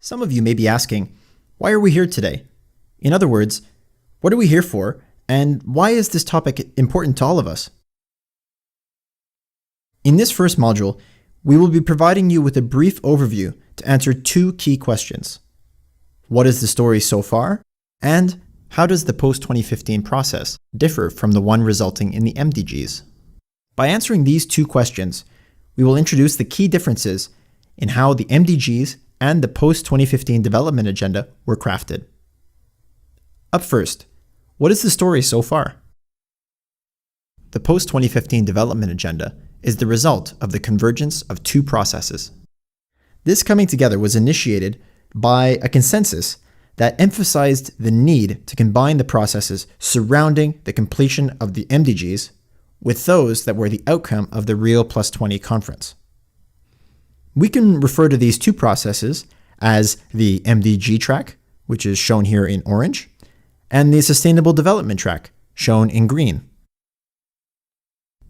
Some of you may be asking, why are we here today? In other words, what are we here for, and why is this topic important to all of us? In this first module, we will be providing you with a brief overview to answer two key questions. What is the story so far? And how does the post-2015 process differ from the one resulting in the MDGs? By answering these two questions, we will introduce the key differences in how the MDGs and the post-2015 development agenda were crafted. Up first, what is the story so far? The post-2015 development agenda is the result of the convergence of two processes. This coming together was initiated by a consensus that emphasized the need to combine the processes surrounding the completion of the MDGs with those that were the outcome of the Rio Plus 20 conference. We can refer to these two processes as the MDG track, which is shown here in orange, and the Sustainable Development track, shown in green.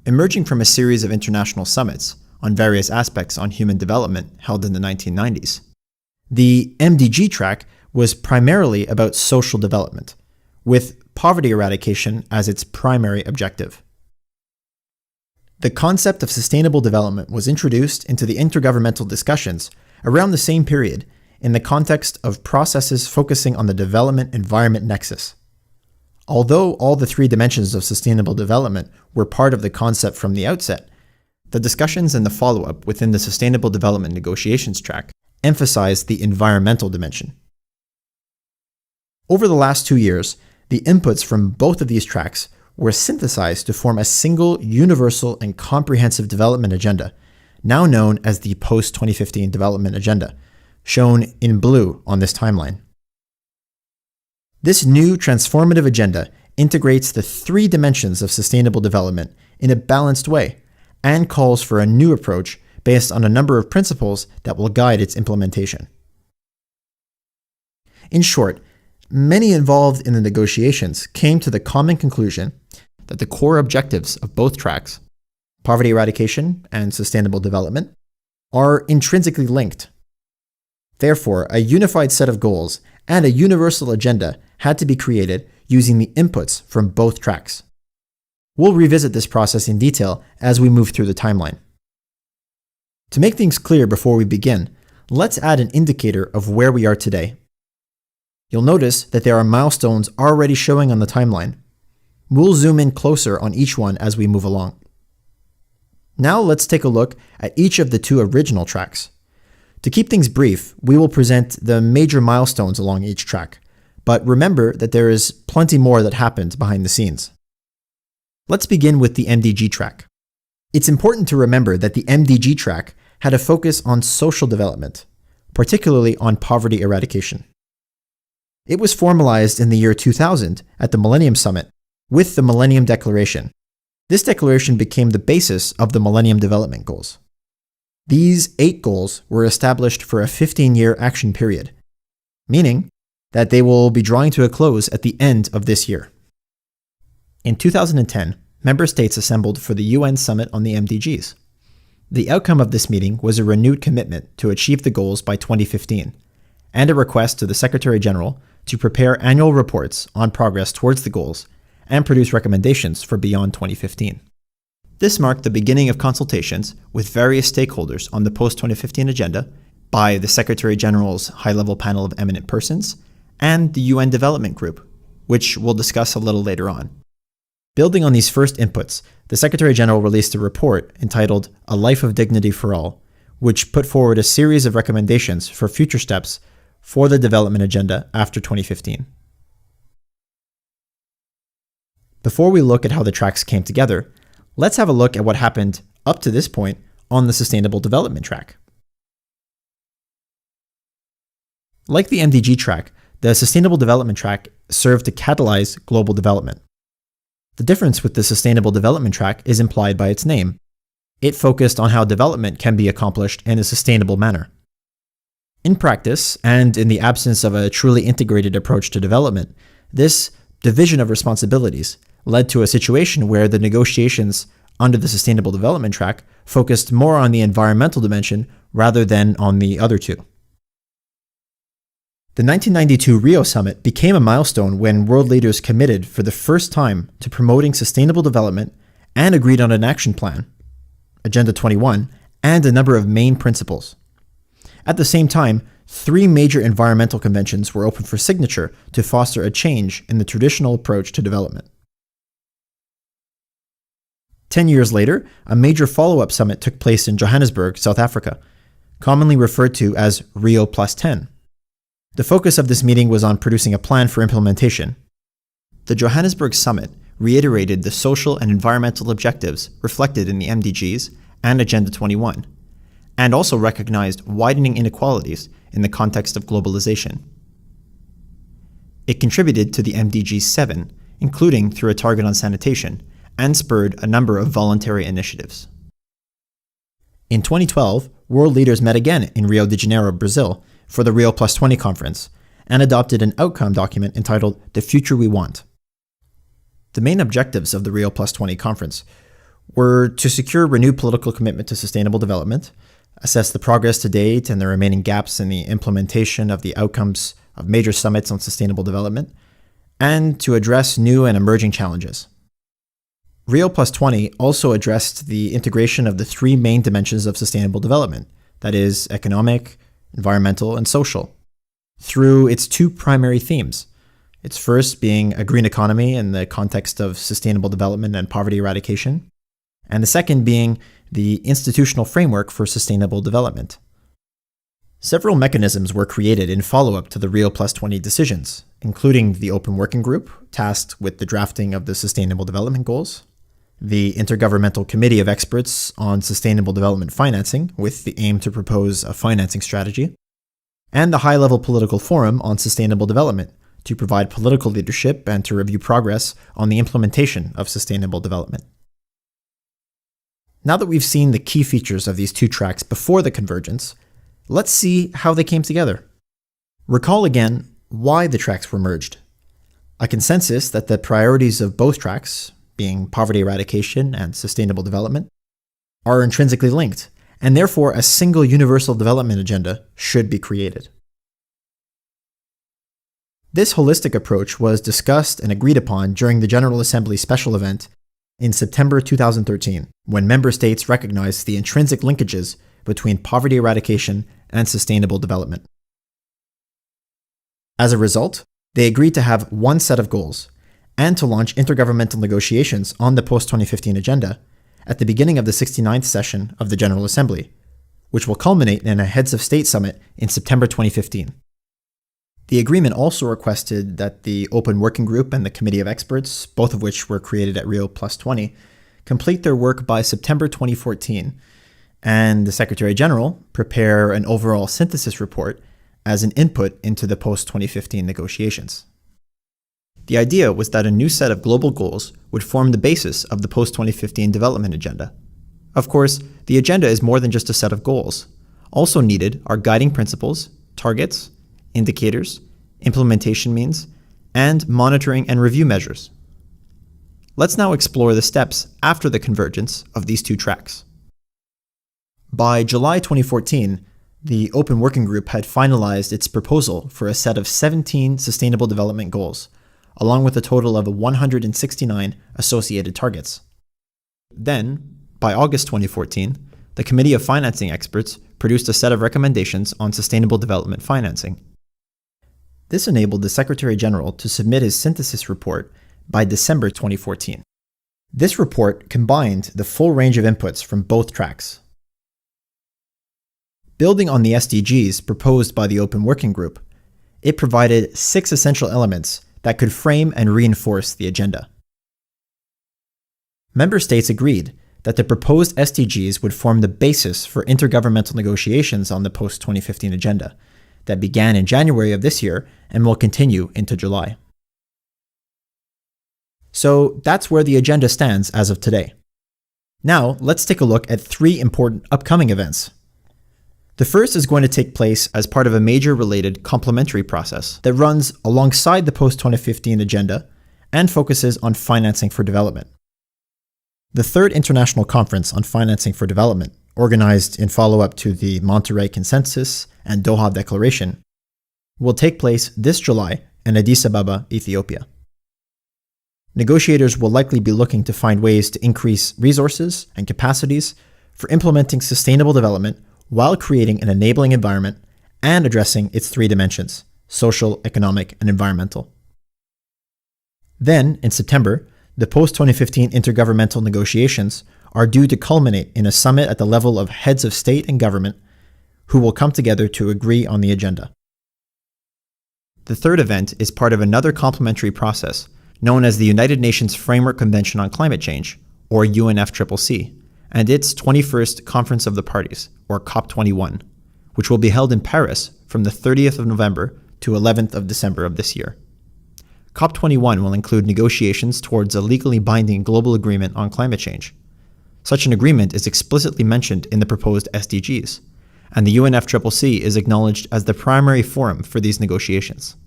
Emerging from a series of international summits on various aspects on human development held in the 1990s, the MDG track was primarily about social development, with poverty eradication as its primary objective. The concept of sustainable development was introduced into the intergovernmental discussions around the same period in the context of processes focusing on the development-environment nexus. Although all the three dimensions of sustainable development were part of the concept from the outset, the discussions and the follow-up within the Sustainable Development Negotiations track emphasized the environmental dimension. Over the last 2 years, the inputs from both of these tracks were synthesized to form a single, universal, and comprehensive development agenda, now known as the Post-2015 Development Agenda, shown in blue on this timeline. This new transformative agenda integrates the three dimensions of sustainable development in a balanced way and calls for a new approach based on a number of principles that will guide its implementation. In short, many involved in the negotiations came to the common conclusion that the core objectives of both tracks, poverty eradication and sustainable development, are intrinsically linked. Therefore, a unified set of goals and a universal agenda had to be created using the inputs from both tracks. We'll revisit this process in detail as we move through the timeline. To make things clear before we begin, let's add an indicator of where we are today. You'll notice that there are milestones already showing on the timeline. We'll zoom in closer on each one as we move along. Now let's take a look at each of the two original tracks. To keep things brief, we will present the major milestones along each track, but remember that there is plenty more that happened behind the scenes. Let's begin with the MDG track. It's important to remember that the MDG track had a focus on social development, particularly on poverty eradication. It was formalized in the year 2000 at the Millennium Summit with the Millennium Declaration. This declaration became the basis of the Millennium Development Goals. These 8 goals were established for a 15-year action period, meaning that they will be drawing to a close at the end of this year. In 2010, member states assembled for the UN Summit on the MDGs. The outcome of this meeting was a renewed commitment to achieve the goals by 2015, and a request to the Secretary General to prepare annual reports on progress towards the goals and produce recommendations for beyond 2015. This marked the beginning of consultations with various stakeholders on the post-2015 agenda by the Secretary General's high-level panel of eminent persons and the UN Development Group, which we'll discuss a little later on. Building on these first inputs, the Secretary General released a report entitled A Life of Dignity for All, which put forward a series of recommendations for future steps for the development agenda after 2015. Before we look at how the tracks came together, let's have a look at what happened up to this point on the Sustainable Development track. Like the MDG track, the Sustainable Development track served to catalyze global development. The difference with the Sustainable Development track is implied by its name. It focused on how development can be accomplished in a sustainable manner. In practice, and in the absence of a truly integrated approach to development, this division of responsibilities led to a situation where the negotiations under the Sustainable Development track focused more on the environmental dimension rather than on the other two. The 1992 Rio Summit became a milestone when world leaders committed for the first time to promoting sustainable development and agreed on an action plan, Agenda 21, and a number of main principles. At the same time, 3 major environmental conventions were open for signature to foster a change in the traditional approach to development. 10 years later, a major follow-up summit took place in Johannesburg, South Africa, commonly referred to as Rio Plus 10. The focus of this meeting was on producing a plan for implementation. The Johannesburg Summit reiterated the social and environmental objectives reflected in the MDGs and Agenda 21, and also recognized widening inequalities in the context of globalization. It contributed to the MDG 7, including through a target on sanitation, and spurred a number of voluntary initiatives. In 2012, world leaders met again in Rio de Janeiro, Brazil, for the Rio Plus 20 conference, and adopted an outcome document entitled The Future We Want. The main objectives of the Rio Plus 20 conference were to secure renewed political commitment to sustainable development, assess the progress to date and the remaining gaps in the implementation of the outcomes of major summits on sustainable development, and to address new and emerging challenges. Rio Plus 20 also addressed the integration of the 3 main dimensions of sustainable development, that is, economic, environmental, and social, through its 2 primary themes. Its first being a green economy in the context of sustainable development and poverty eradication, and the second being the institutional framework for sustainable development. Several mechanisms were created in follow-up to the Rio Plus 20 decisions, including the Open Working Group, tasked with the drafting of the Sustainable Development Goals, the Intergovernmental Committee of Experts on Sustainable Development Financing, with the aim to propose a financing strategy, and the High-Level Political Forum on Sustainable Development, to provide political leadership and to review progress on the implementation of sustainable development. Now that we've seen the key features of these 2 tracks before the convergence, let's see how they came together. Recall again why the tracks were merged. A consensus that the priorities of both tracks, being poverty eradication and sustainable development, are intrinsically linked, and therefore a single universal development agenda should be created. This holistic approach was discussed and agreed upon during the General Assembly special event in September 2013, when member states recognized the intrinsic linkages between poverty eradication and sustainable development. As a result, they agreed to have one set of goals and to launch intergovernmental negotiations on the post-2015 agenda at the beginning of the 69th session of the General Assembly, which will culminate in a Heads of State Summit in September 2015. The agreement also requested that the Open Working Group and the Committee of Experts, both of which were created at Rio Plus 20, complete their work by September 2014, and the Secretary General prepare an overall synthesis report as an input into the post-2015 negotiations. The idea was that a new set of global goals would form the basis of the post-2015 development agenda. Of course, the agenda is more than just a set of goals. Also needed are guiding principles, targets, indicators, implementation means, and monitoring and review measures. Let's now explore the steps after the convergence of these 2 tracks. By July 2014, the Open Working Group had finalized its proposal for a set of 17 Sustainable Development Goals, along with a total of 169 associated targets. Then, by August 2014, the Committee of Financing Experts produced a set of recommendations on sustainable development financing. This enabled the Secretary General to submit his synthesis report by December 2014. This report combined the full range of inputs from both tracks. Building on the SDGs proposed by the Open Working Group, it provided 6 essential elements that could frame and reinforce the agenda. Member states agreed that the proposed SDGs would form the basis for intergovernmental negotiations on the post-2015 agenda that began in January of this year and will continue into July. So that's where the agenda stands as of today. Now, let's take a look at 3 important upcoming events. The first is going to take place as part of a major related complementary process that runs alongside the post-2015 agenda and focuses on financing for development. The Third International Conference on Financing for Development, organized in follow-up to the Monterrey Consensus and Doha Declaration, will take place this July in Addis Ababa, Ethiopia. Negotiators will likely be looking to find ways to increase resources and capacities for implementing sustainable development while creating an enabling environment and addressing its three dimensions: social, economic, and environmental. Then, in September, the post-2015 intergovernmental negotiations are due to culminate in a summit at the level of heads of state and government who will come together to agree on the agenda. The third event is part of another complementary process known as the United Nations Framework Convention on Climate Change, or UNFCCC, and its 21st Conference of the Parties, or COP21, which will be held in Paris from the 30th of November to 11th of December of this year. COP21 will include negotiations towards a legally binding global agreement on climate change. Such an agreement is explicitly mentioned in the proposed SDGs, and the UNFCCC is acknowledged as the primary forum for these negotiations.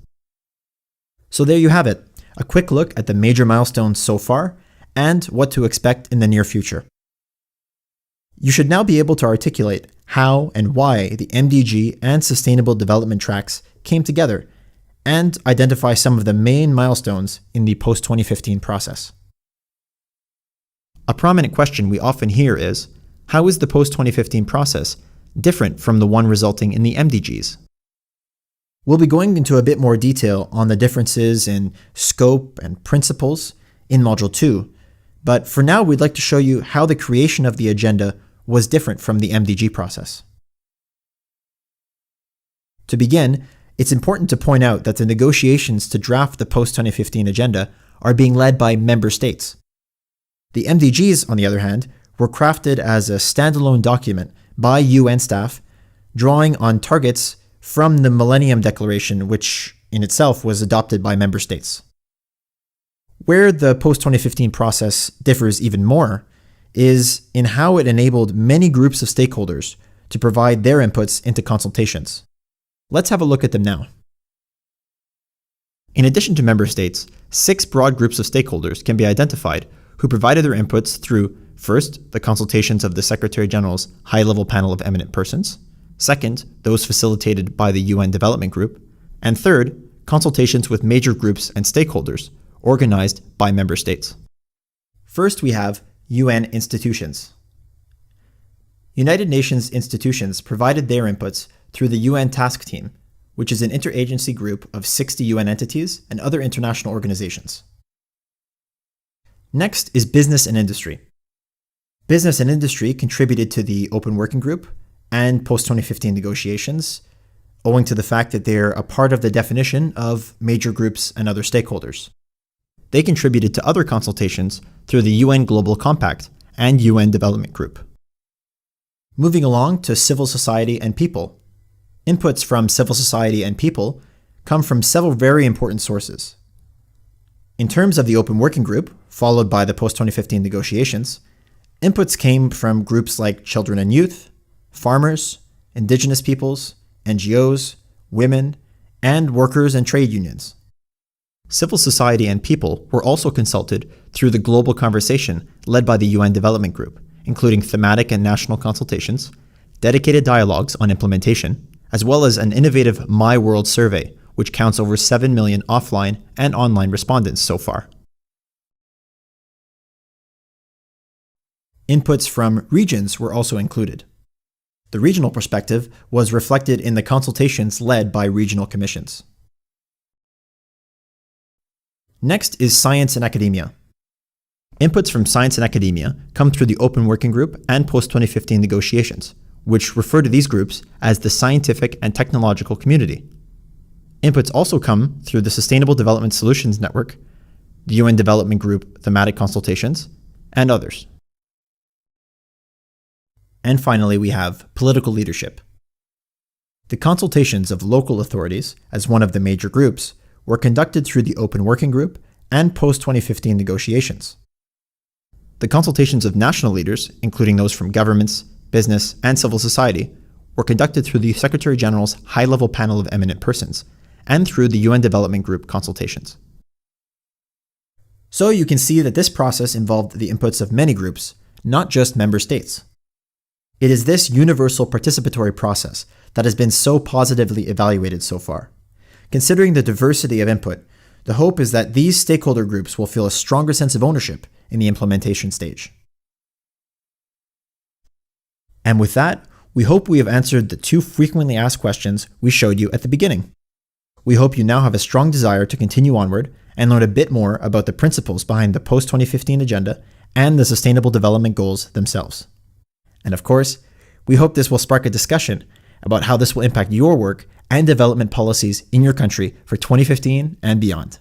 So there you have it, a quick look at the major milestones so far and what to expect in the near future. You should now be able to articulate how and why the MDG and Sustainable Development tracks came together and identify some of the main milestones in the post-2015 process. A prominent question we often hear is, how is the post-2015 process different from the one resulting in the MDGs? We'll be going into a bit more detail on the differences in scope and principles in Module 2, but for now we'd like to show you how the creation of the agenda was different from the MDG process. To begin, it's important to point out that the negotiations to draft the post-2015 agenda are being led by member states. The MDGs, on the other hand, were crafted as a standalone document by UN staff, drawing on targets from the Millennium Declaration, which in itself was adopted by member states. Where the post-2015 process differs even more is in how it enabled many groups of stakeholders to provide their inputs into consultations. Let's have a look at them now. In addition to member states, 6 broad groups of stakeholders can be identified who provided their inputs through, first, the consultations of the Secretary General's high-level panel of eminent persons, second, those facilitated by the UN Development Group, and third, consultations with major groups and stakeholders organized by member states. First, we have UN institutions. United Nations institutions provided their inputs through the UN Task Team, which is an interagency group of 60 UN entities and other international organizations. Next is business and industry. Business and industry contributed to the Open Working Group and post-2015 negotiations, owing to the fact that they're a part of the definition of major groups and other stakeholders. They contributed to other consultations through the UN Global Compact and UN Development Group. Moving along to civil society and people. Inputs from civil society and people come from several very important sources. In terms of the Open Working Group, followed by the post-2015 negotiations, inputs came from groups like Children and Youth, farmers, indigenous peoples, NGOs, women, and workers and trade unions. Civil society and people were also consulted through the global conversation led by the UN Development Group, including thematic and national consultations, dedicated dialogues on implementation, as well as an innovative My World survey, which counts over 7 million offline and online respondents so far. Inputs from regions were also included. The regional perspective was reflected in the consultations led by regional commissions. Next is science and academia. Inputs from science and academia come through the Open Working Group and post-2015 negotiations, which refer to these groups as the scientific and technological community. Inputs also come through the Sustainable Development Solutions Network, the UN Development Group thematic consultations, and others. And finally, we have political leadership. The consultations of local authorities, as one of the major groups, were conducted through the Open Working Group and post-2015 negotiations. The consultations of national leaders, including those from governments, business, and civil society, were conducted through the Secretary General's high-level panel of eminent persons and through the UN Development Group consultations. So you can see that this process involved the inputs of many groups, not just member states. It is this universal participatory process that has been so positively evaluated so far, considering the diversity of input, the hope is that these stakeholder groups will feel a stronger sense of ownership in the implementation stage. And with that, we hope we have answered the 2 frequently asked questions we showed you at the beginning. We hope you now have a strong desire to continue onward and learn a bit more about the principles behind the Post-2015 agenda and the Sustainable Development Goals themselves. And of course, we hope this will spark a discussion about how this will impact your work and development policies in your country for 2015 and beyond.